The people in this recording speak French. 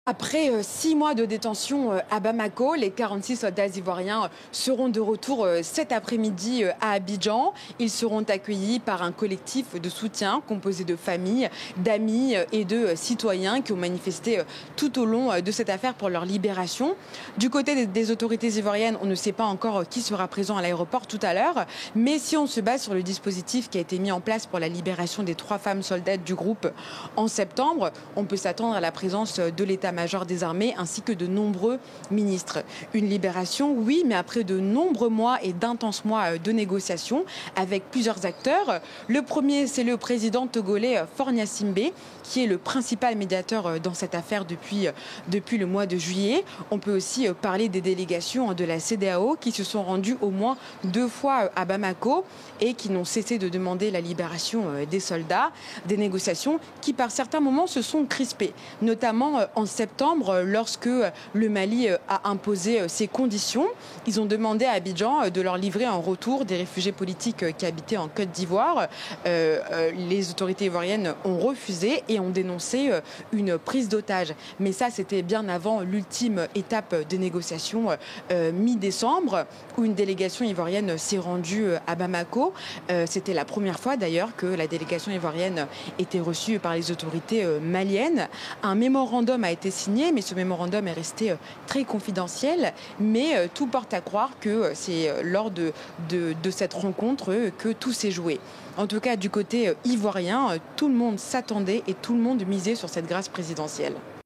Après 6 mois de détention à Bamako, les 46 soldats ivoiriens seront de retour cet après-midi à Abidjan. Ils seront accueillis par un collectif de soutien composé de familles, d'amis et de citoyens qui ont manifesté tout au long de cette affaire pour leur libération. Du côté des autorités ivoiriennes, on ne sait pas encore qui sera présent à l'aéroport tout à l'heure. Mais si on se base sur le dispositif qui a été mis en place pour la libération des 3 femmes soldates du groupe en septembre, on peut s'attendre à la présence de l'état-major des armées ainsi que de nombreux ministres. Une libération, oui, mais après de nombreux mois et d'intenses mois de négociations avec plusieurs acteurs. Le premier, c'est le président togolais Faure Gnassingbé, qui est le principal médiateur dans cette affaire depuis le mois de juillet. On peut aussi parler des délégations de la CEDEAO qui se sont rendues au moins 2 fois à Bamako et qui n'ont cessé de demander la libération des soldats. Des négociations qui, par certains moments, se sont crispées, notamment en septembre, lorsque le Mali a imposé ses conditions. Ils ont demandé à Abidjan de leur livrer en retour des réfugiés politiques qui habitaient en Côte d'Ivoire. Les autorités ivoiriennes ont refusé et ont dénoncé une prise d'otage. Mais ça, c'était bien avant l'ultime étape des négociations mi-décembre, où une délégation ivoirienne s'est rendue à Bamako. C'était la première fois d'ailleurs que la délégation ivoirienne était reçue par les autorités maliennes. Un mémorandum a été signé, mais ce mémorandum est resté très confidentiel. Mais tout porte à croire que c'est lors de cette rencontre que tout s'est joué. En tout cas, du côté ivoirien, tout le monde s'attendait et tout le monde misait sur cette grâce présidentielle.